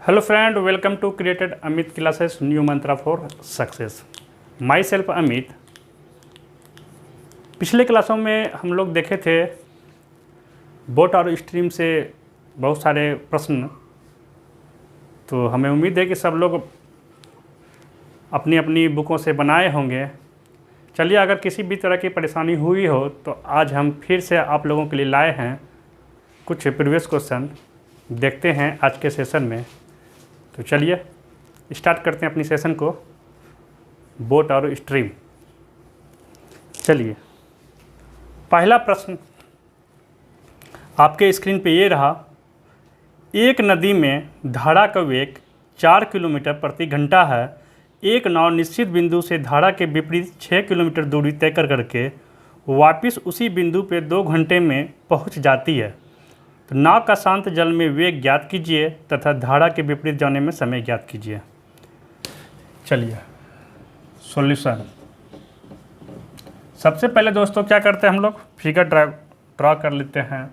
Hello friend, welcome to created Amit classes new mantra for success. Myself Amit. पिछले क्लासों में हम लोग देखे थे बोट और स्ट्रीम से बहुत सारे प्रश्न। तो हमें उम्मीद है कि सब लोग अपनी अपनी बुकों से बनाए होंगे। चलिए, अगर किसी भी तरह की परेशानी हुई हो तो आज हम फिर से आप लोगों के लिए लाए हैं कुछ प्रीवियस क्वेश्चन। देखते हैं आज के सेशन में। तो चलिए स्टार्ट करते हैं अपनी सेशन को, बोट और स्ट्रीम। चलिए, पहला प्रश्न आपके स्क्रीन पे ये रहा। एक नदी में धारा का वेग 4 किलोमीटर प्रति घंटा है। एक नाव निश्चित बिंदु से धारा के विपरीत 6 किलोमीटर दूरी तय करके वापस उसी बिंदु पे 2 घंटे में पहुंच जाती है। तो नाव का शांत जल में वेग ज्ञात कीजिए तथा धारा के विपरीत जाने में समय ज्ञात कीजिए। चलिए सॉल्यूशन। सबसे पहले दोस्तों क्या करते हैं, हम लोग फिगर ड्रा कर लेते हैं।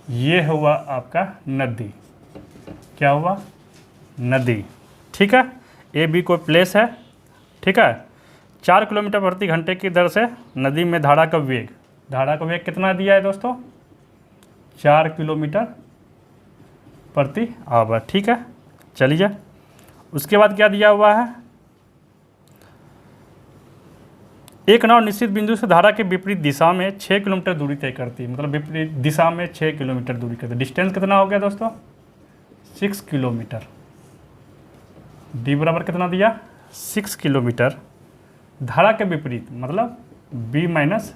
ये हुआ आपका नदी। क्या हुआ? नदी। ठीक है, ए बी कोई प्लेस है। ठीक है, 4 किलोमीटर प्रति घंटे की दर से नदी में धारा का वेग कितना दिया है दोस्तों? 4 किलोमीटर प्रति आवर। ठीक है, चलिए उसके बाद क्या दिया हुआ है? एक नाव निश्चित बिंदु से धारा के विपरीत दिशा में 6 किलोमीटर दूरी तय करती है। मतलब विपरीत दिशा में 6 किलोमीटर दूरी करती है। डिस्टेंस कितना हो गया दोस्तों? 6 किलोमीटर। डी बराबर कितना दिया? 6 किलोमीटर। धारा के विपरीत मतलब बी माइनस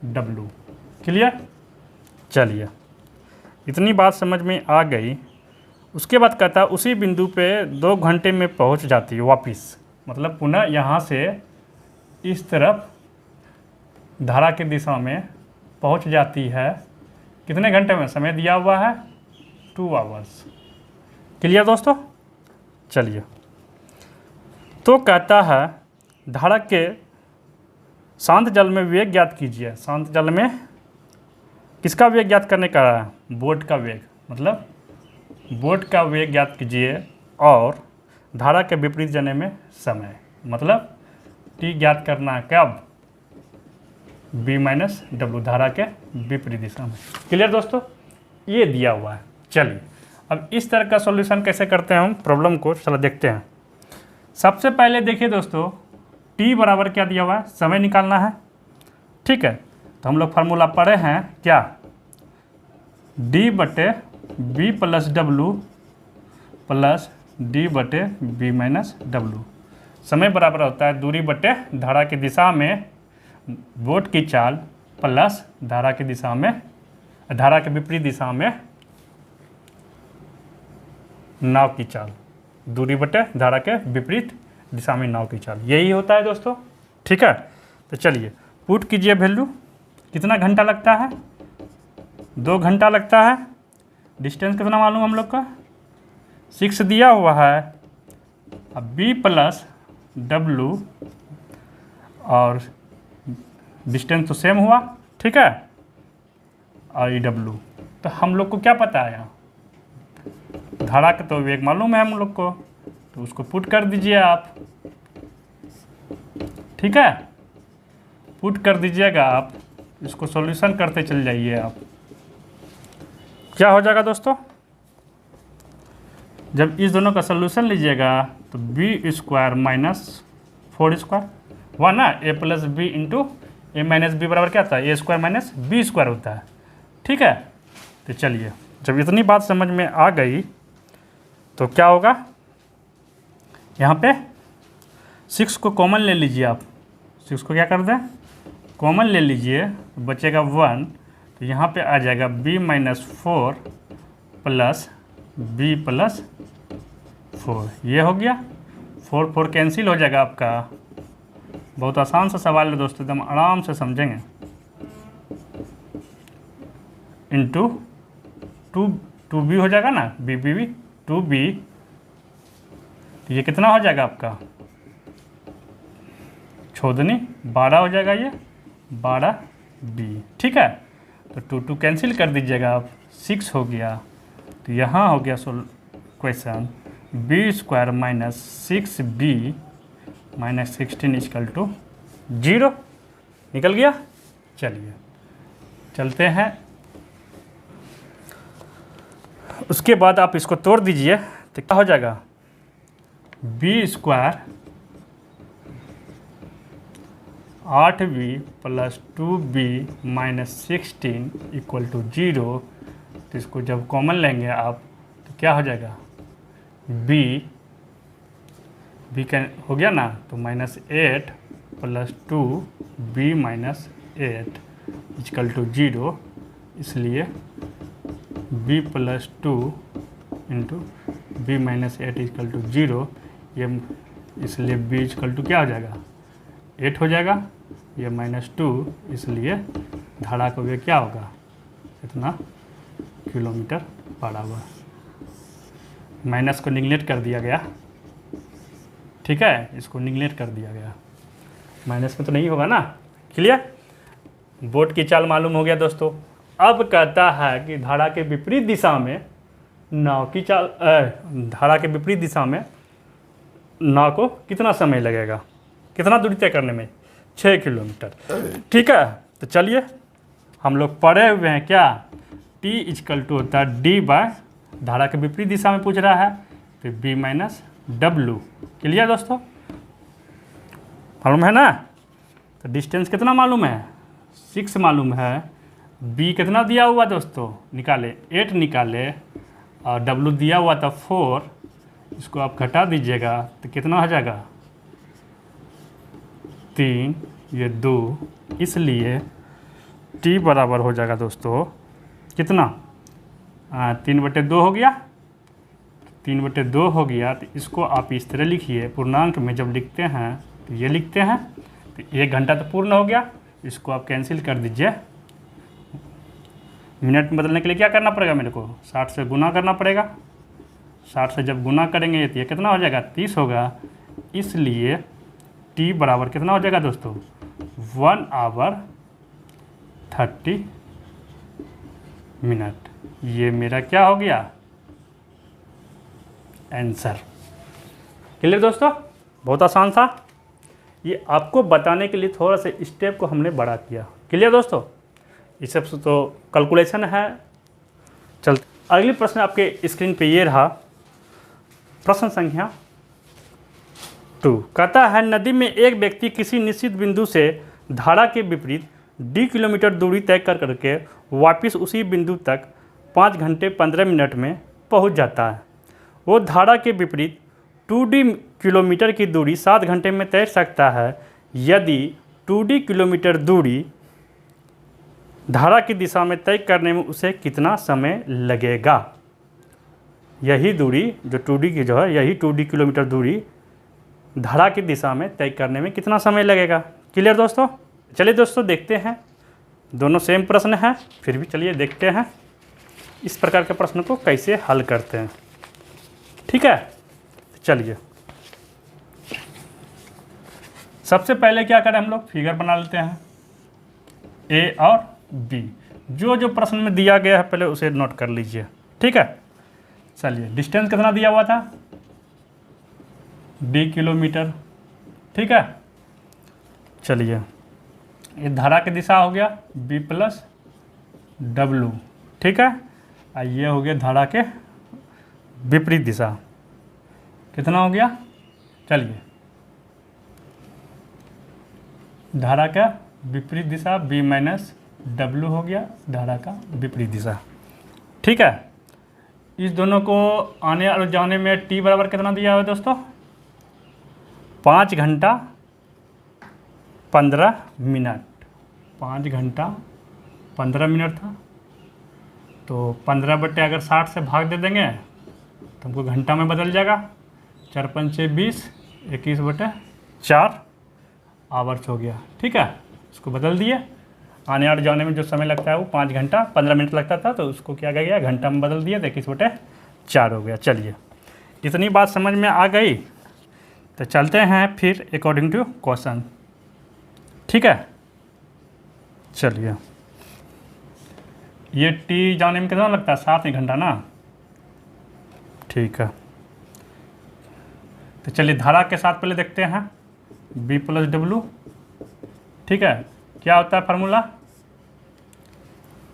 डब्लू। क्लियर? चलिए, इतनी बात समझ में आ गई। उसके बाद कहता है उसी बिंदु पे 2 घंटे में पहुंच जाती है वापिस। मतलब पुनः यहाँ से इस तरफ धारा की दिशा में पहुंच जाती है। कितने घंटे में? समय दिया हुआ है 2 आवर्स। क्लियर दोस्तों? चलिए, तो कहता है धारा के शांत जल में वेग ज्ञात कीजिए। शांत जल में किसका वेग ज्ञात करने का है? बोट का वेग। मतलब बोट का वेग ज्ञात कीजिए और धारा के विपरीत जाने में समय। मतलब टी ज्ञात करना है कब? बी माइनस डब्लू, धारा के विपरीत दिशा में। क्लियर दोस्तों? ये दिया हुआ है। चलिए, अब इस तरह का सॉल्यूशन कैसे करते हैं हम प्रॉब्लम को, चलो देखते हैं। सबसे पहले देखिए दोस्तों, टी बराबर क्या दिया हुआ है? समय निकालना है। ठीक है, तो हम लोग फार्मूला पढ़े हैं क्या? डी बटे बी प्लस डब्लू प्लस डी बटे बी माइनस डब्लू। समय बराबर होता है दूरी बटे धारा की दिशा में बोट की चाल प्लस धारा की दिशा में, धारा के विपरीत दिशा में नाव की चाल। दूरी बटे धारा के विपरीत दिशा में नाव की चाल, यही होता है दोस्तों। ठीक है, तो चलिए पुट कीजिए वैल्यू। कितना घंटा लगता है? 2 घंटा लगता है। डिस्टेंस कितना मालूम हम लोग का? 6 दिया हुआ है। अब बी प्लस डब्लू और डिस्टेंस तो सेम हुआ। ठीक है, और ई डब्लू। तो हम लोग को क्या पता है? यहाँ धारा का तो वेग मालूम है हम लोग को, तो उसको पुट कर दीजिए आप। ठीक है, पुट कर दीजिएगा आप। इसको सॉल्यूशन करते चल जाइए आप। क्या हो जाएगा दोस्तों? जब इस दोनों का सॉल्यूशन लीजिएगा तो बी स्क्वायर माइनस 4 स्क्वायर हुआ ना। ए प्लस बी इंटू ए माइनस बी बराबर क्या होता है? ए स्क्वायर माइनस बी स्क्वायर होता है। ठीक है, तो चलिए जब इतनी बात समझ में आ गई तो क्या होगा? यहाँ पे 6 को कॉमन ले लीजिए आप। 6 को क्या कर दें? कॉमन ले लीजिए, बचेगा 1। तो यहाँ पे आ जाएगा b minus 4 plus B plus 4। ये हो गया। 4 कैंसिल हो जाएगा आपका। बहुत आसान सा सवाल है दोस्तों, एकदम आराम से समझेंगे। इंटू 2b हो जाएगा ना, बी 2b। तो ये कितना हो जाएगा आपका? छोदनी 12 हो जाएगा, ये 12b। ठीक है, तो 2 कैंसिल कर दीजिएगा आप। 6 हो गया। तो यहाँ हो गया question B square minus 6b minus 16 equal to 0 निकल गया। चलिए चलते हैं, उसके बाद आप इसको तोड़ दीजिए तो क्या हो जाएगा, B square 8b plus 2b minus 16 equal to 0। तो इसको जब कॉमन लेंगे आप तो क्या हो जाएगा, b कैन हो गया ना, तो minus 8 plus 2b minus 8 equal to 0, इसलिए b plus 2 into B minus 8 equal to 0, ये इसलिए b इक्वल टू क्या हो जाएगा, 8 हो जाएगा, ये माइनस 2, इसलिए धारा का वेग क्या होगा, इतना किलोमीटर पर आवर। माइनस को निगलेक्ट कर दिया गया, ठीक है, इसको निगलेक्ट कर दिया गया, माइनस में तो नहीं होगा ना। क्लियर, बोर्ड की चाल मालूम हो गया दोस्तों। अब कहता है कि धारा के विपरीत दिशा में नाव की चाल, धारा के विपरीत दिशा में नाव को कितना समय लगेगा, कितना दूरी तय करने में, 6 किलोमीटर। ठीक है, तो चलिए हम लोग पढ़े हुए हैं क्या, टी इक्वल टू होता है डी बाय, धारा के विपरीत दिशा में पूछ रहा है तो बी माइनस डब्लू। क्लियर दोस्तों, मालूम है ना। तो डिस्टेंस कितना मालूम है, 6 मालूम है, बी कितना दिया हुआ दोस्तों, निकाले 8 निकाले, और डब्लू दिया हुआ था 4, इसको आप घटा दीजिएगा तो कितना हो जाएगा, 3, ये 2, इसलिए टी बराबर हो जाएगा दोस्तों कितना, 3/2 हो गया, 3/2 हो गया। तो इसको आप इस तरह लिखिए, पूर्णांक में जब लिखते हैं तो ये लिखते हैं, तो 1 घंटा तो पूर्ण हो गया, इसको आप कैंसिल कर दीजिए। मिनट में बदलने के लिए क्या करना पड़ेगा, मेरे को 60 से गुना करना पड़ेगा, 60 से जब गुना करेंगे तो ये कितना हो जाएगा, 30 होगा, इसलिए टी बराबर कितना हो जाएगा दोस्तों, 1 आवर 30 मिनट। ये मेरा क्या हो गया, आंसर। क्लियर दोस्तों, बहुत आसान था, ये आपको बताने के लिए थोड़ा सा स्टेप को हमने बढ़ा दिया। क्लियर दोस्तों, इस सब से तो कैलकुलेशन है। चलते अगली प्रश्न आपके स्क्रीन पे ये रहा, प्रश्न संख्या 2। कहता है नदी में एक व्यक्ति किसी निश्चित बिंदु से धारा के विपरीत d किलोमीटर दूरी तय कर करके वापस उसी बिंदु तक 5 घंटे 15 मिनट में पहुंच जाता है। वो धारा के विपरीत 2d किलोमीटर की दूरी 7 घंटे में तैर सकता है यदि 2d किलोमीटर दूरी धारा की दिशा में तय करने में उसे कितना समय लगेगा। यही दूरी जो 2d की जो है, यही 2d किलोमीटर दूरी धारा की दिशा में तय करने में कितना समय लगेगा। क्लियर दोस्तों, चलिए दोस्तों देखते हैं, दोनों सेम प्रश्न हैं, फिर भी चलिए देखते हैं इस प्रकार के प्रश्न को कैसे हल करते हैं। ठीक है, चलिए सबसे पहले क्या करें, हम लोग फिगर बना लेते हैं, ए और बी। जो जो प्रश्न में दिया गया है पहले उसे नोट कर लीजिए। ठीक है, चलिए डिस्टेंस कितना दिया हुआ था, d किलोमीटर। ठीक है, चलिए ये धारा की दिशा हो गया b प्लस डब्लू। ठीक है, और ये हो गया धारा के विपरीत दिशा, कितना हो गया, चलिए धारा का विपरीत दिशा b माइनस डब्लू हो गया, धारा का विपरीत दिशा। ठीक है, इस दोनों को आने और जाने में t बराबर कितना दिया हुआ है दोस्तों, 5 घंटा 15 मिनट। 5 घंटा 15 मिनट था, तो 15 बटे अगर 60 से भाग दे देंगे तो हमको घंटा में बदल जाएगा, 4 5 20, 21 बटे 4 आवर्स हो गया। ठीक है, इसको बदल दिए, आने और जाने में जो समय लगता है वो 5 घंटा 15 मिनट लगता था, तो उसको क्या गया घंटा में बदल दिया, तो 21 बटे 4 हो गया। चलिए इतनी बात समझ में आ गई, तो चलते हैं फिर अकॉर्डिंग टू क्वेश्चन। ठीक है, चलिए ये टी जाने में कितना लगता है, 7 घंटा ना, ठीक है, तो चलिए धारा के साथ पहले देखते हैं बी प्लस डब्लू। ठीक है, क्या होता है फार्मूला,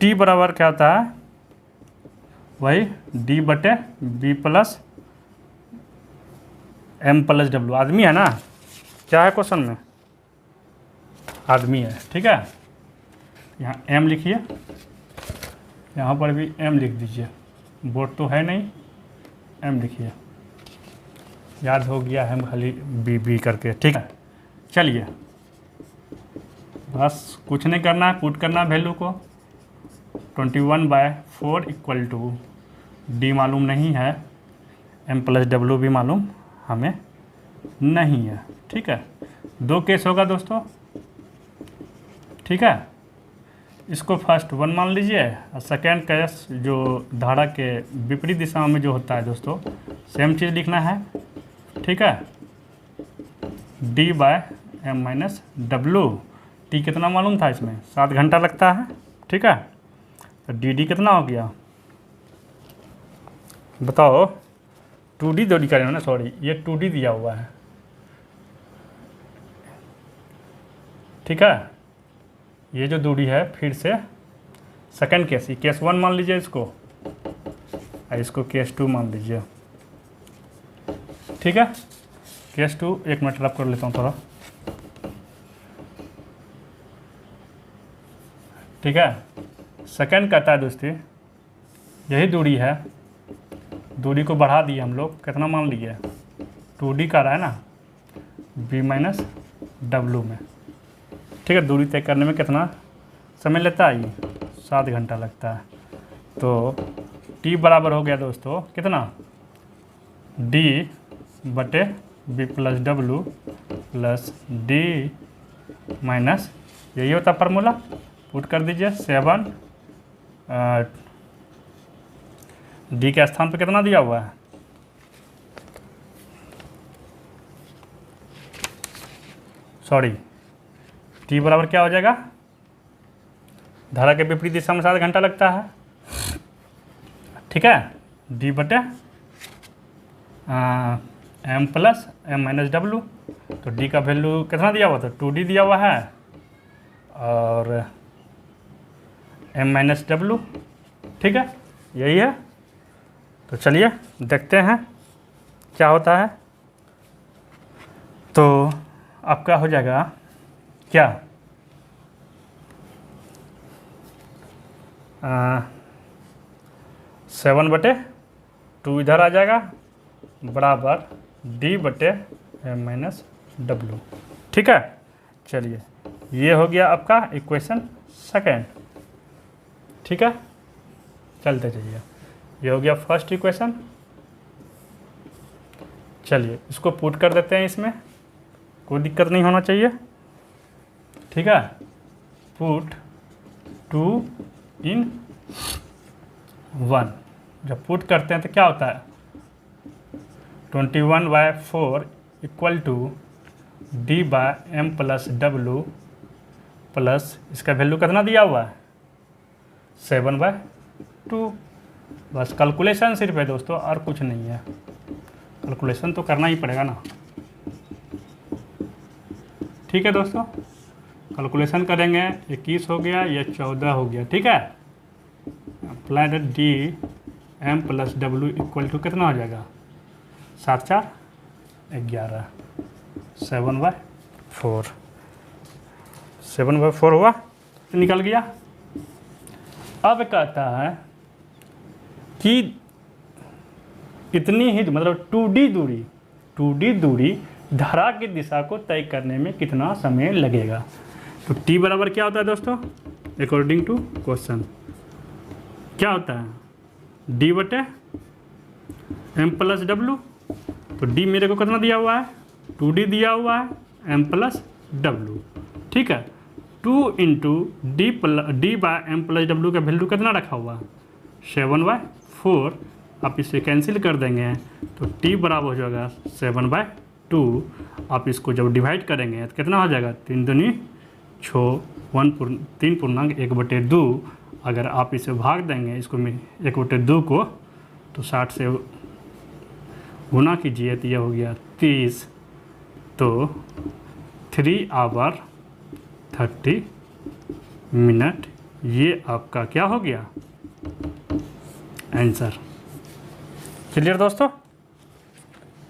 टी बराबर क्या होता है, वही डी बटे B plus M plus W. आदमी है ना, क्या है क्वेश्चन में, आदमी है। ठीक है, यहाँ एम लिखिए, यहाँ पर भी एम लिख दीजिए, बोर्ड तो है नहीं, एम लिखिए, याद हो गया है खाली बी बी करके। ठीक है, चलिए बस कुछ नहीं करना है, पुट करना वैल्यू को 21/4 इक्वल टू डी मालूम नहीं है, एम प्लस डब्लू भी मालूम हमें नहीं है। ठीक है, दो केस होगा दोस्तों। ठीक है, इसको फर्स्ट 1 मान लीजिए और सेकेंड केस जो धारा के विपरीत दिशा में जो होता है दोस्तों, सेम चीज़ लिखना है। ठीक है, D by M minus W, T कितना मालूम था इसमें, 7 घंटा लगता है। ठीक है, तो डी डी कितना हो गया बताओ, 2D दूरी करें ना, सॉरी ये 2D दिया हुआ है। ठीक है, ये जो दूरी है फिर से सेकंड केस, ये केस 1 मान लीजिए इसको, और इसको केस 2 मान लीजिए। ठीक है, केस 2 एक मिनट रब कर लेता हूँ थोड़ा। ठीक है, सेकंड कहता है दोस्ती यही दूरी है, दूरी को बढ़ा दिए हम लोग, कितना मान लिए 2D का रहा है ना, b माइनस डब्लू में। ठीक है, दूरी तय करने में कितना समय लेता है, ये 7 घंटा लगता है। तो t बराबर हो गया दोस्तों कितना, d बटे b plus W plus d minus, यही होता फार्मूला, पुट कर दीजिए 7, डी के स्थान पे कितना दिया हुआ है, सॉरी टी बराबर क्या हो जाएगा, धारा के विपरीत दिशा में 7 घंटा लगता है। ठीक है, डी बटे M plus M minus W, तो डी का वैल्यू कितना दिया हुआ था, 2D दिया हुआ है, और एम माइनस डब्लू। ठीक है, यही है। तो चलिए देखते हैं क्या होता है। तो आपका हो जाएगा क्या, 7 बटे 2 इधर आ जाएगा, बराबर डी बटे एम माइनस डब्लू। ठीक है, चलिए ये हो गया आपका इक्वेशन सेकेंड। ठीक है, चलते जाइए, ये हो गया फर्स्ट इक्वेशन। चलिए इसको पुट कर देते हैं, इसमें कोई दिक्कत नहीं होना चाहिए। ठीक है, पुट 2 in 1, जब पुट करते हैं तो क्या होता है, 21/4 equal to D by M plus W plus, इसका वैल्यू कितना दिया हुआ है 7/2। बस कैलकुलेशन सिर्फ है दोस्तों, और कुछ नहीं है, कैलकुलेशन तो करना ही पड़ेगा ना। ठीक है दोस्तों, कैलकुलेशन करेंगे, 21 हो गया, ये 14 हो गया। ठीक है, applied D M plus W equal to कितना हो जाएगा, 7 4 11, 7/4, 7/4 हुआ तो निकल गया। अब कहता है कि इतनी ही मतलब 2D दूरी धारा की दिशा को तय करने में कितना समय लगेगा। तो t बराबर क्या होता है दोस्तों, अकॉर्डिंग टू क्वेश्चन क्या होता है, d बटे एम प्लस डब्लू। तो d मेरे को कितना दिया हुआ है, 2D दिया हुआ है, m प्लस डब्लू। ठीक है, 2 into D by M plus W का वैल्यू कितना रखा हुआ है 7/4। आप इसे कैंसिल कर देंगे तो t बराबर हो जाएगा 7/2। आप इसको जब डिवाइड करेंगे तो कितना हो जाएगा, 3 दूनी 6, 3.1/2। अगर आप इसे भाग देंगे इसको 1/2 को, तो 60 से गुना कीजिए तो यह हो गया 30, तो 3 आवर 30 मिनट, ये आपका क्या हो गया आंसर। क्लियर दोस्तों।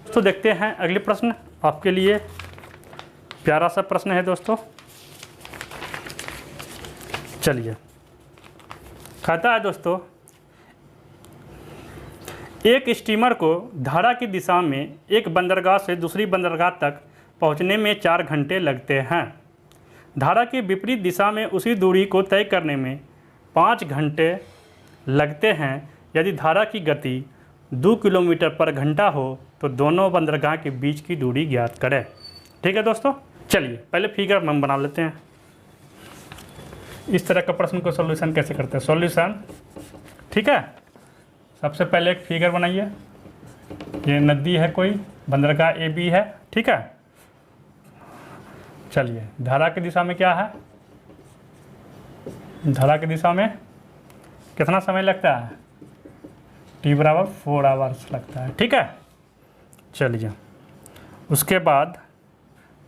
तो देखते हैं अगले प्रश्न, आपके लिए प्यारा सा प्रश्न है दोस्तों। चलिए, कहता है दोस्तों, एक स्टीमर को धारा की दिशा में एक बंदरगाह से दूसरी बंदरगाह तक पहुंचने में 4 घंटे लगते हैं। धारा की विपरीत दिशा में उसी दूरी को तय करने में 5 घंटे लगते हैं। यदि धारा की गति 2 किलोमीटर पर घंटा हो तो दोनों बंदरगाह के बीच की दूरी ज्ञात करें। ठीक है दोस्तों। चलिए पहले फिगर हम बना लेते हैं। इस तरह का प्रश्न को सॉल्यूशन कैसे करते हैं। सॉल्यूशन, ठीक है, सबसे पहले एक फिगर बनाइए। ये नदी है, कोई बंदरगाह ए बी है, ठीक है। चलिए, धारा की दिशा में क्या है, धारा की दिशा में कितना समय लगता है, टी बराबर 4 आवर्स लगता है, ठीक है। चलिए, उसके बाद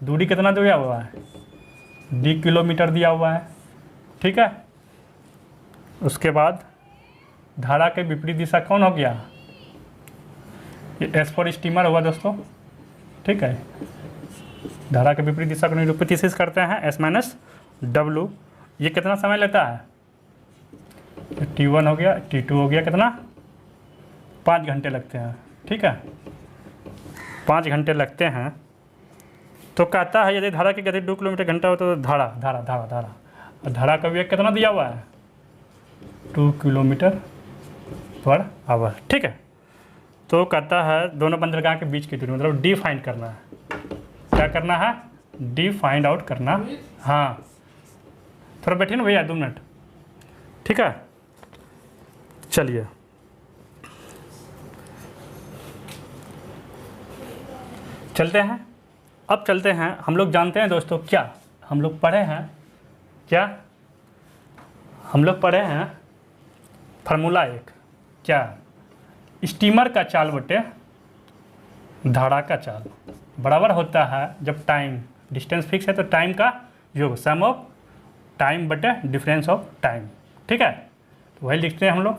दूरी कितना दिया हुआ है, d किलोमीटर दिया हुआ है, ठीक है। उसके बाद धारा के विपरीत दिशा कौन हो गया, ये एस फॉर स्टीमर हुआ दोस्तों, ठीक है। धारा के विपरीत दिशा को निरूपित इसे करते हैं एस माइनस डब्लू। ये कितना समय लेता है, T1 हो गया, T2 हो गया, कितना 5 घंटे लगते हैं, ठीक है। 5 घंटे लगते हैं। तो कहता है यदि धारा की गति 2 किलोमीटर घंटा हो तो धारा धारा धारा धारा और धारा का वेग कितना दिया हुआ है, 2 किलोमीटर पर आवर, ठीक है। तो कहता है दोनों बंदरगाह के बीच की दूरी, मतलब डी फाइंड करना है। क्या करना है, डी फाइंड आउट करना। हाँ, थोड़ा बैठिए ना भैया 2 मिनट, ठीक है। चलिए, चलते हैं। अब चलते हैं, हम लोग जानते हैं दोस्तों, क्या हम लोग पढ़े हैं, क्या हम लोग पढ़े हैं फार्मूला 1, क्या, स्टीमर का चाल बटे धारा का चाल बराबर होता है, जब टाइम डिस्टेंस फिक्स है तो टाइम का योग, सम ऑफ टाइम बटे डिफरेंस ऑफ टाइम, ठीक है। तो वही लिखते हैं हम लोग,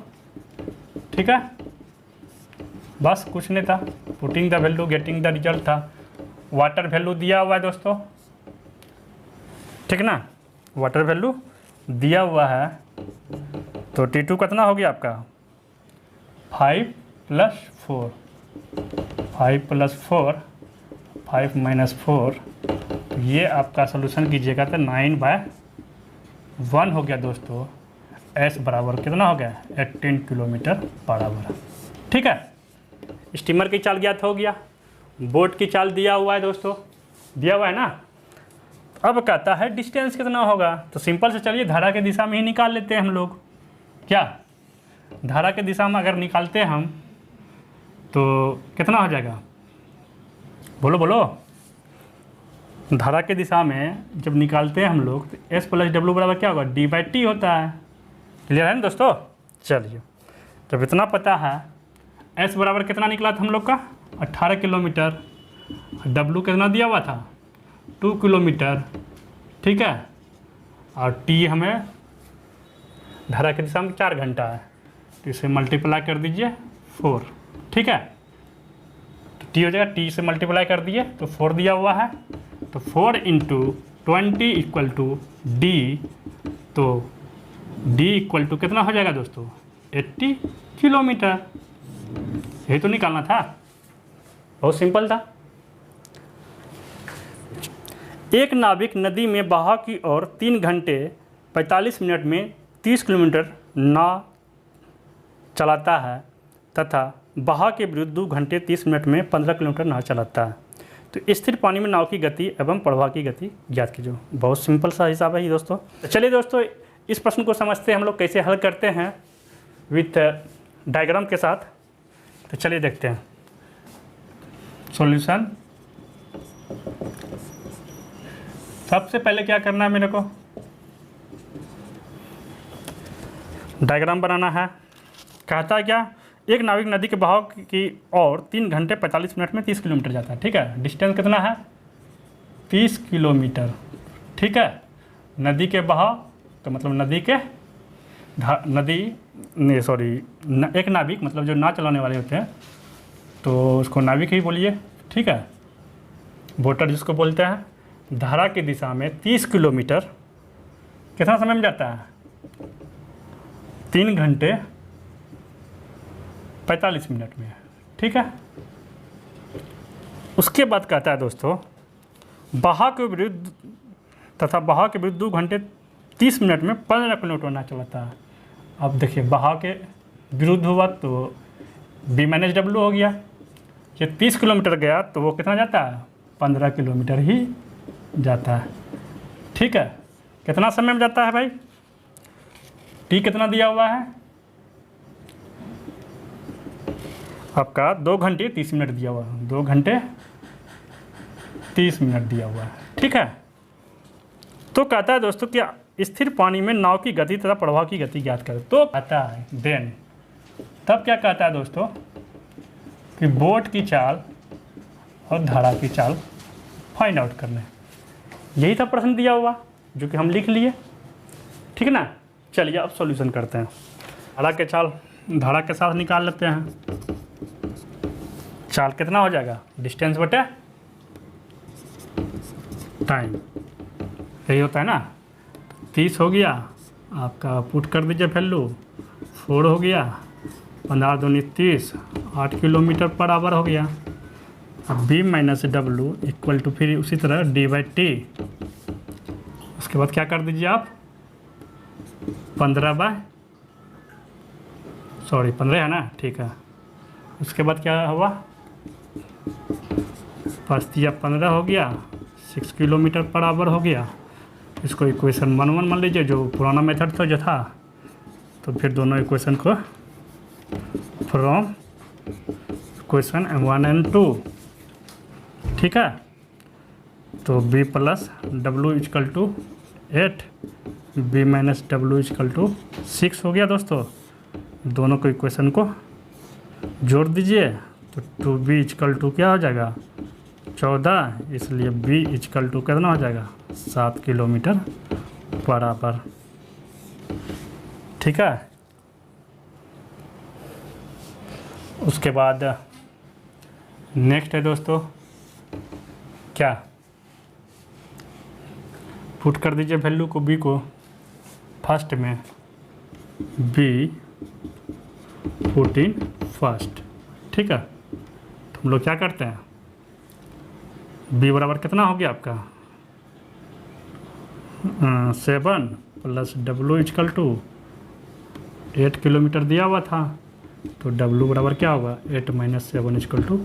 ठीक है। बस कुछ नहीं था, putting the value getting the result था। वाटर वैल्यू दिया हुआ है दोस्तों, ठीक ना, वाटर वैल्यू दिया हुआ है। तो T2 कितना हो गया आपका 5 + 4, 5 + 4, 5 - 4, तो ये आपका सोल्यूशन कीजिएगा तो 9/1 हो गया दोस्तों। S बराबर कितना हो गया 18 किलोमीटर पर आवर, ठीक है। स्टीमर की चाल ज्ञात हो गया, बोट की चाल दिया हुआ है दोस्तों, दिया हुआ है ना। अब कहता है डिस्टेंस कितना होगा, तो सिंपल से चलिए धारा की दिशा में ही निकाल लेते हैं हम लोग। क्या, धारा की दिशा में अगर निकालते हैं हम तो कितना हो जाएगा, बोलो बोलो। धारा की दिशा में जब निकालते हैं हम लोग तो S + W बराबर क्या होगा, D/T होता है। क्लियर है ना दोस्तों। चलिए, जब इतना पता है, S बराबर कितना निकला था हम लोग का 18 किलोमीटर, W कितना दिया हुआ था 2 किलोमीटर, ठीक है। और T हमें धारा की दिशा में 4 घंटा है, तो इसे मल्टीप्लाई कर दीजिए 4, ठीक है। तो T हो जाएगा, T से मल्टीप्लाई कर दिए तो 4 दिया हुआ है, तो 4 × 20 = D, तो D = कितना हो जाएगा दोस्तों 80 किलोमीटर। यही तो निकालना था, बहुत सिंपल था। एक नाविक नदी में बहाव की ओर 3 घंटे 45 मिनट में 30 किलोमीटर नाव चलाता है तथा बहाव के विरुद्ध 2 घंटे 30 मिनट में 15 किलोमीटर नाव चलाता है। तो स्थिर पानी में नाव की गति एवं प्रवाह की गति ज्ञात कीजिए। बहुत सिंपल सा हिसाब है ये दोस्तों। तो चलिए दोस्तों, इस प्रश्न को समझते हैं हम लोग कैसे हल करते हैं विथ डायग्राम के साथ। तो चलिए देखते हैं सॉल्यूशन। सबसे पहले क्या करना है, मेरे को डायग्राम बनाना है। कहता है क्या, एक नाविक नदी के बहाव की और 3 घंटे 45 मिनट में 30 किलोमीटर जाता है। ठीक है, डिस्टेंस कितना है? 30 किलोमीटर। ठीक है, नदी के बहाव तो मतलब नदी के एक नाविक मतलब जो नाव चलाने वाले होते हैं तो उसको नाविक ही बोलिए। ठीक है, बोटर जिसको बोलते हैं, धारा की दिशा में 30 किलोमीटर कितना समय में जाता है? 3 घंटे 45 मिनट में। ठीक है, उसके बाद कहता है दोस्तों, बहाव के विरुद्ध तथा बहाव के विरुद्ध 2 घंटे 30 मिनट में 15 किलोमीटर नाव चलाता है। अब देखिए, बहाव के विरुद्ध हुआ तो बी माइनस डब्ल्यू हो गया। ये 30 किलोमीटर गया तो वो कितना जाता है? 15 किलोमीटर ही जाता है। ठीक है, कितना समय में जाता है भाई? टी कितना दिया हुआ है आपका? 2 घंटे 30 मिनट दिया हुआ है, 2 घंटे 30 मिनट दिया हुआ है। ठीक है, तो कहता है दोस्तों कि स्थिर पानी में नाव की गति तथा प्रवाह की गति ज्ञात करें। तो कहता है देन, तब क्या कहता है दोस्तों कि बोट की चाल और धारा की चाल फाइंड आउट करने। यही था प्रश्न दिया हुआ जो कि हम लिख लिए। ठीक है ना, चलिए अब सॉल्यूशन करते हैं। धारा के चाल धारा के साथ निकाल लेते हैं। चाल कितना हो जाएगा? डिस्टेंस बटे टाइम, यही होता है ना। 30 हो गया आपका, पुट कर दीजिए वैल्यू, 4 हो गया, 15 दूनी 30, 8 किलोमीटर पर आवर हो गया। अब B minus W equal to फिर उसी तरह डी बाई टी। उसके बाद क्या कर दीजिए आप? 15 है ना, ठीक है। उसके बाद क्या हुआ? 15 हो गया, 6 किलोमीटर पर आवर हो गया। इसको इक्वेशन 1 मान लीजिए, जो पुराना मेथड था जो था। तो फिर दोनों इक्वेशन को फ्रॉम इक्वेशन M1 and 2, ठीक है। तो b plus W equal to 8, b minus W equal to 6 हो गया दोस्तों। दोनों को इक्वेशन को जोड़ दीजिए तो 2b इजकल टू क्या हो जाएगा? 14, इसलिए b इजकल टू कितना हो जाएगा? 7 किलोमीटर पर आवर। ठीक है, उसके बाद नेक्स्ट है दोस्तों क्या? पुट कर दीजिए वैल्यू को, b को फर्स्ट में, b पुट इन फर्स्ट। ठीक है, तो हम लोग क्या करते हैं? b बराबर कितना हो गया आपका? 7 plus W equal to 8 kilometre दिया हुआ था, तो w बराबर क्या होगा? 8 minus 7 equal to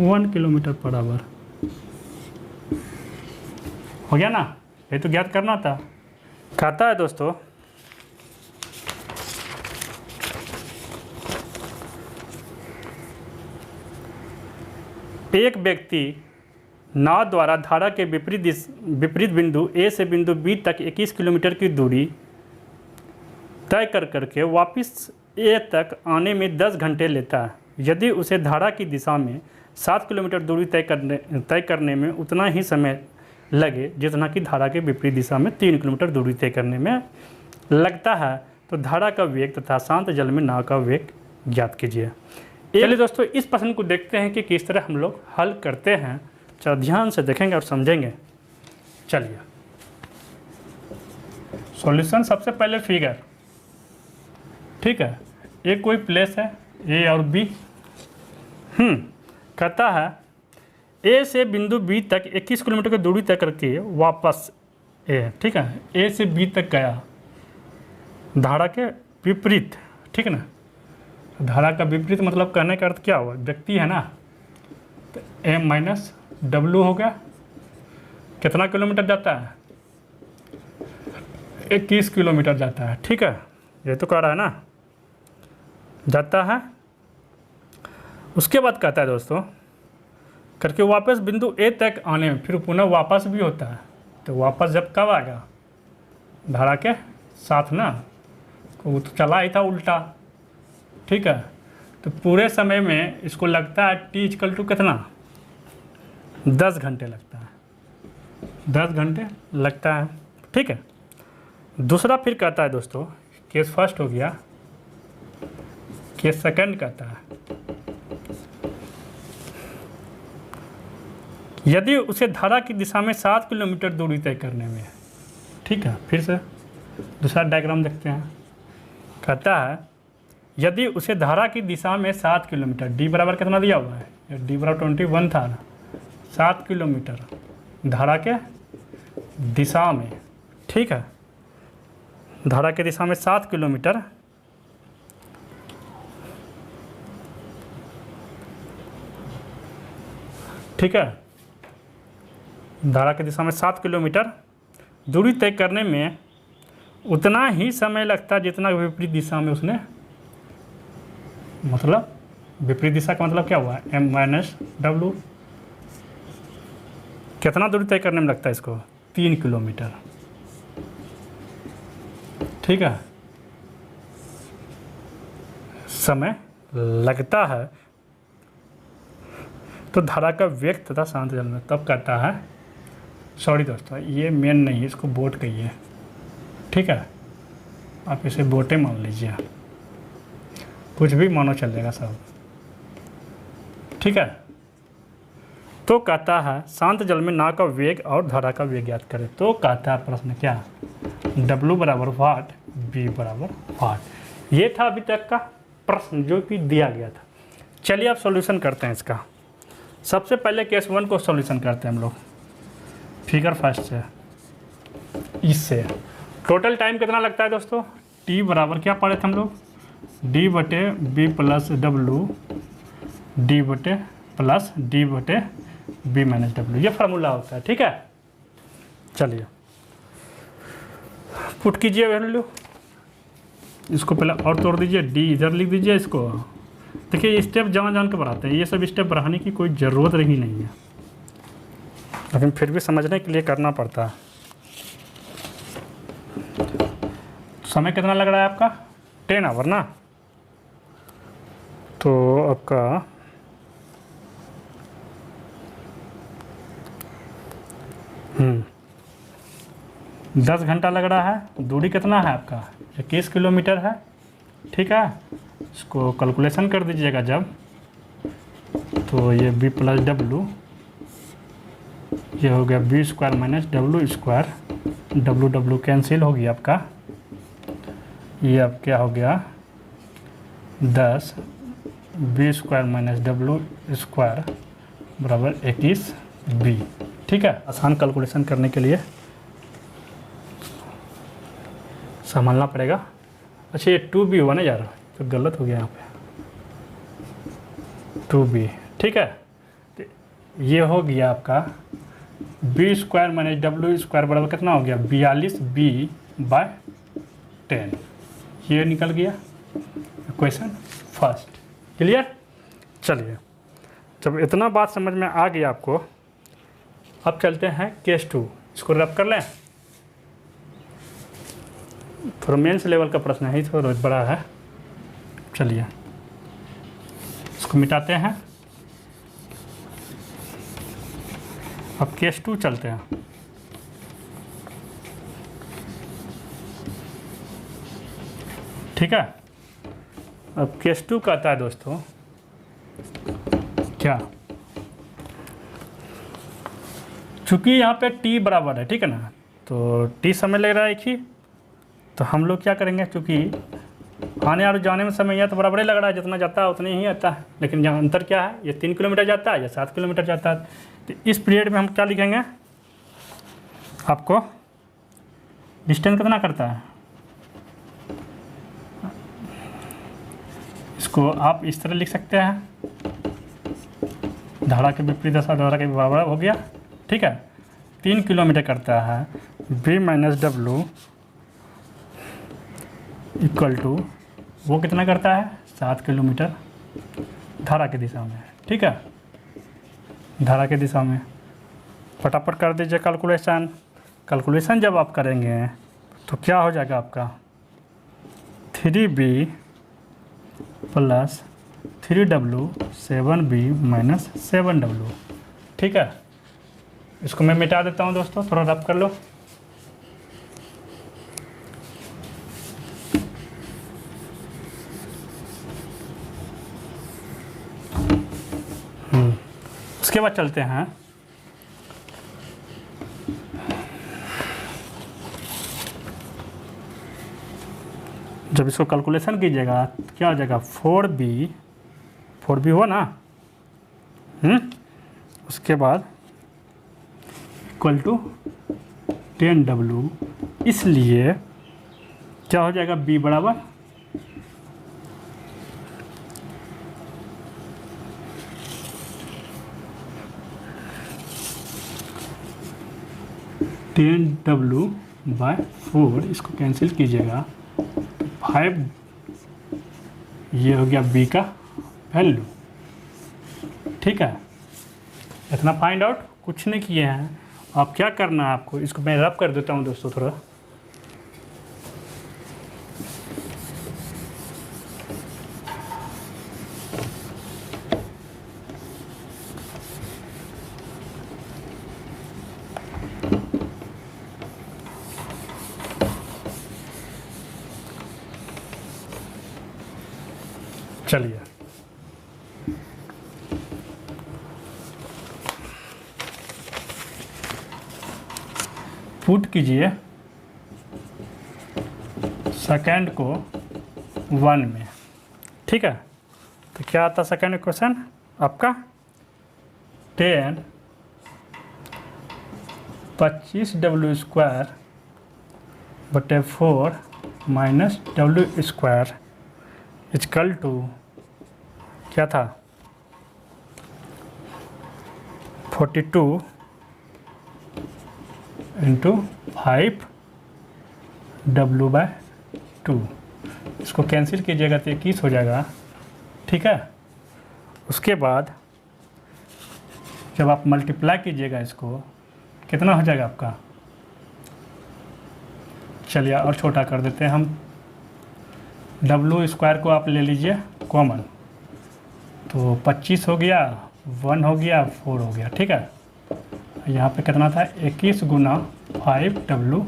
1 kilometre per hour. हो गया ना? ये तो ज्ञात करना था। कहता है दोस्तों एक व्यक्ति नाव द्वारा धारा के विपरीत बिंदु ए से बिंदु बी तक 21 किलोमीटर की दूरी तय करके वापस ए तक आने में 10 घंटे लेता है। यदि उसे धारा की दिशा में 7 किलोमीटर दूरी तय करने में उतना ही समय लगे जितना कि धारा के विपरीत दिशा में 3 किलोमीटर दूरी तय करने में लगता है, तो धारा का वेग तथा शांत जल में नाव का वेग ज्ञात कीजिए। चलिए दोस्तों, इस प्रश्न को देखते हैं कि किस तरह हम लोग हल करते हैं। चलो ध्यान से देखेंगे और समझेंगे। चलिए सॉल्यूशन, सबसे पहले फिगर। ठीक है, एक कोई प्लेस है ए और बी। कहता है ए से बिंदु बी तक 21 किलोमीटर की दूरी तय करके वापस ए, ठीक है, ए से बी तक गया धारा के विपरीत। ठीक है ना, धारा का विपरीत मतलब कहने का अर्थ क्या हुआ? व्यक्ति है ना, तो m माइनस डब्ल्यू हो गया। कितना किलोमीटर जाता है? 21 किलोमीटर जाता है। ठीक है, ये तो कह रहा है ना, जाता है। उसके बाद कहता है दोस्तों करके वापस बिंदु ए तक आने में फिर पुनः वापस भी होता है। तो वापस जब कब आएगा? धारा के साथ ना, वो तो चला ही था उल्टा। ठीक है, तो पूरे समय में इसको लगता है टी इक्वल टू कितना, 10 घंटे लगता है, 10 घंटे लगता है। ठीक है, दूसरा फिर कहता है दोस्तों, केस फर्स्ट हो गया, केस सेकंड कहता है यदि उसे धारा की दिशा में 7 किलोमीटर दूरी तय करने में। ठीक है, फिर से दूसरा डायग्राम देखते हैं। कहता है यदि उसे धारा की दिशा में 7 किलोमीटर, डी बराबर कितना दिया हुआ है, डी बराबर 21 था ना, 7 किलोमीटर धारा के दिशा में। ठीक है, धारा की दिशा में 7 किलोमीटर ठीक है, धारा की दिशा में 7 किलोमीटर दूरी तय करने में उतना ही समय लगता है जितना विपरीत दिशा में उसने, मतलब विपरीत दिशा का मतलब क्या हुआ, m माइनस डब्लू। कितना दूरी तय करने में लगता है इसको, 3 किलोमीटर। ठीक है, समय लगता है। तो धारा का वेग तथा शांत जल में तब कहता है, सॉरी दोस्तों ये मेन नहीं है, इसको बोट कहिए। ठीक है, आप इसे बोटे मान लीजिए, कुछ भी मानो चलेगा सब। ठीक है, तो कहता है शांत जल में नाव का वेग और धारा का वेग ज्ञात करें। तो कहता है प्रश्न क्या, W बराबर वाट, B बराबर वाट। ये था अभी तक का प्रश्न जो कि दिया गया था। चलिए अब सॉल्यूशन करते हैं इसका। सबसे पहले केस 1 को सॉल्यूशन करते हैं हम लोग, फिगर फर्स्ट से। इससे टोटल टाइम कितना लगता है दोस्तों, T बराबर क्या पढ़े थे हम लोग, D बटे B प्लस डब्लू, D बटे प्लस D बटे B माइनस डब्लू, ये फार्मूला होता है। ठीक है, चलिए पुट कीजिए वैल्यू, इसको पहले और तोड़ दीजिए, D इधर लिख दीजिए इसको। देखिए स्टेप जान के बढ़ाते हैं, ये सब स्टेप बढ़ाने की कोई ज़रूरत ही नहीं है, लेकिन फिर भी समझने के लिए करना पड़ता है। समय कितना लग रहा है आपका, 10 आवर ना, तो आपका 10 घंटा लग रहा है। दूरी कितना है आपका, 21 किलोमीटर है। ठीक है, इसको कैलकुलेशन कर दीजिएगा जब, तो ये B प्लस डब्लू, ये हो गया B square minus W square, W W cancel हो गया आपका, ये अब क्या हो गया 10 B square minus W square बराबर 21 B। ठीक है, आसान कैलकुलेशन करने के लिए संभालना पड़ेगा। अच्छा ये 2B हुआ ना यार, तो गलत हो गया यहाँ पे, 2B। ठीक है, तो ये हो गया आपका B square minus W square बराबर कितना हो गया, 42B बाय 10, ये निकल गया क्वेश्चन फर्स्ट। क्लियर। चलिए जब इतना बात समझ में आ गया आपको, अब चलते हैं केस 2, इसको रब कर लें। थोड़ा मेंस लेवल का प्रश्न है, थोड़ा बड़ा है। चलिए इसको मिटाते हैं, अब केस 2 चलते हैं। ठीक है, अब केस 2 कहता है दोस्तों क्या, चूँकि यहाँ पे T बराबर है, ठीक है ना, तो T समय लग रहा है एक ही, तो हम लोग क्या करेंगे, चूँकि आने और जाने में समय यह तो बराबर ही लग रहा है, जितना जाता है उतने ही आता है, लेकिन यहाँ अंतर क्या है, ये 3 किलोमीटर जाता है या 7 किलोमीटर जाता है। तो इस पीरियड में हम क्या लिखेंगे, आपको डिस्टेंस कितना करता है, इसको आप इस तरह लिख सकते हैं, धारा के विपरीत दशा धारा के बराबर हो गया। ठीक है, 3 किलोमीटर करता है, B minus W equal to वो कितना करता है, 7 किलोमीटर धारा की दिशा में। ठीक है, धारा की दिशा में फटाफट कर दीजिए कैलकुलेशन। कैलकुलेशन जब आप करेंगे तो क्या हो जाएगा आपका, 3B plus 3W 7B minus 7W। ठीक है, इसको मैं मिटा देता हूँ दोस्तों, थोड़ा रब कर लो। उसके बाद चलते हैं जब इसको कैलकुलेशन कीजिएगा क्या हो जाएगा, 4B हुआ ना, उसके बाद इक्वल टू 10W, इसलिए क्या हो जाएगा, B बराबर 10W/4, इसको कैंसिल कीजिएगा 5, ये हो गया B का वैल्यू। ठीक है, इतना फाइंड आउट कुछ नहीं किए हैं। अब क्या करना है आपको, इसको मैं रब कर देता हूँ दोस्तों थोड़ा। चलिए पुट कीजिए सेकेंड को 1 में। ठीक है, तो क्या आता सेकेंड क्वेश्चन आपका, 10 25W² बटे 4 माइनस W² इक्वल टू क्या था, 42 इंटू 5W/2। इसको कैंसिल कीजिएगा तो 21 हो जाएगा। ठीक है, उसके बाद जब आप मल्टीप्लाई कीजिएगा इसको कितना हो जाएगा आपका, चलिए और छोटा कर देते हैं हम, W² को आप ले लीजिए कॉमन, तो 25 हो गया, 1 हो गया, 4 हो गया। ठीक है, यहाँ पे कितना था, 21 गुना 5W,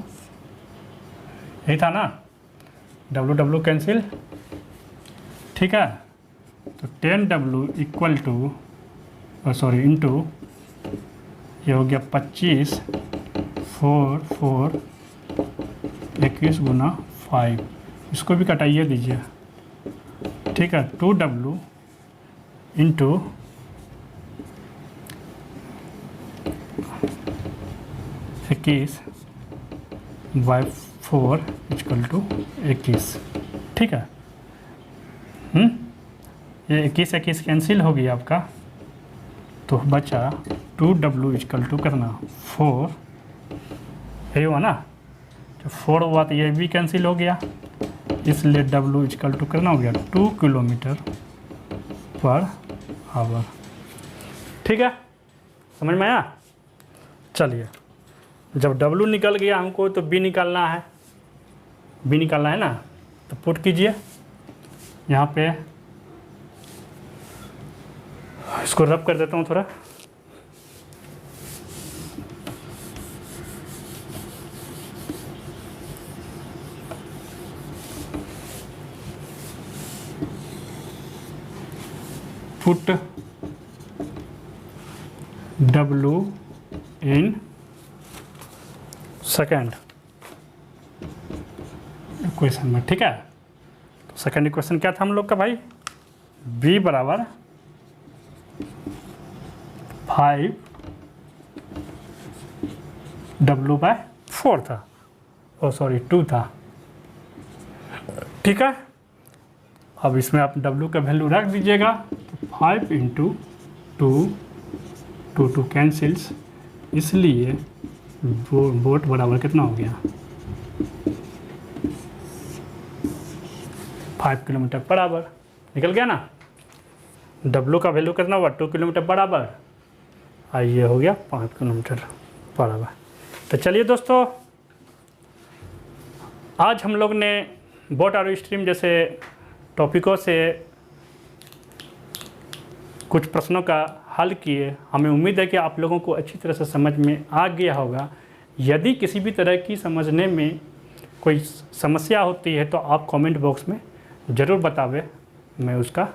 यही था ना, W कैंसिल। ठीक है, तो 10W इक्वल टू इंटू ये हो गया 25, 4 21 गुना 5, इसको भी कटाइए दीजिए। ठीक है, 2W इंटू 21/4 इक्वल टू 21। ठीक है, ये 21 कैंसिल हो गया आपका, तो बचा 2W इक्वल टू करना 4, यही हुआ ना, तो 4 हुआ तो ये भी कैंसिल हो गया, इसलिए W इक्वल टू करना हो गया 2 km/h। ठीक है, समझ में आया। चलिए, जब W निकल गया हमको तो B निकालना है, ना, तो पुट कीजिए यहाँ पे, इसको रब कर देता हूँ थोड़ा। Put W in second equation में। ठीक है, तो सेकेंड इक्वेशन क्या था हम लोग का भाई, B बराबर 5W/4 था, 2 था। ठीक है, अब इसमें आप W का वैल्यू रख दीजिएगा, तो 5 इंटू 2 कैंसिल्स, इसलिए वोट बराबर कितना हो गया, 5 किलोमीटर बराबर निकल गया ना। W का वैल्यू कितना हुआ, 2 किलोमीटर बराबर, और ये हो गया 5 किलोमीटर बराबर। तो चलिए दोस्तों, आज हम लोग ने बोट और स्ट्रीम जैसे टॉपिकों से कुछ प्रश्नों का हल किए। हमें उम्मीद है कि आप लोगों को अच्छी तरह से समझ में आ गया होगा। यदि किसी भी तरह की समझने में कोई समस्या होती है तो आप कमेंट बॉक्स में ज़रूर बतावें, मैं उसका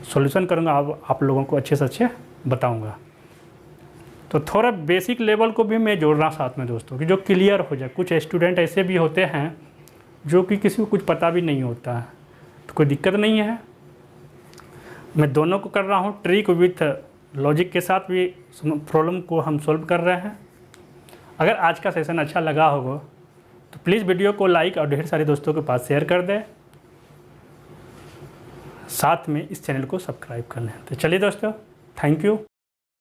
सॉल्यूशन करूँगा, आप लोगों को अच्छे से अच्छे बताऊँगा। तो थोड़ा बेसिक लेवल को भी मैं जोड़ रहा हूँ साथ में दोस्तों, कि जो क्लियर हो जाए। कुछ स्टूडेंट ऐसे भी होते हैं जो कि किसी को कुछ पता भी नहीं होता है, तो कोई दिक्कत नहीं है। मैं दोनों को कर रहा हूँ, ट्रिक विथ लॉजिक के साथ भी प्रॉब्लम को हम सॉल्व कर रहे हैं। अगर आज का सेशन अच्छा लगा होगा तो प्लीज़ वीडियो को लाइक और ढेर सारे दोस्तों के पास शेयर कर दें, साथ में इस चैनल को सब्सक्राइब कर लें। तो चलिए दोस्तों, थैंक यू।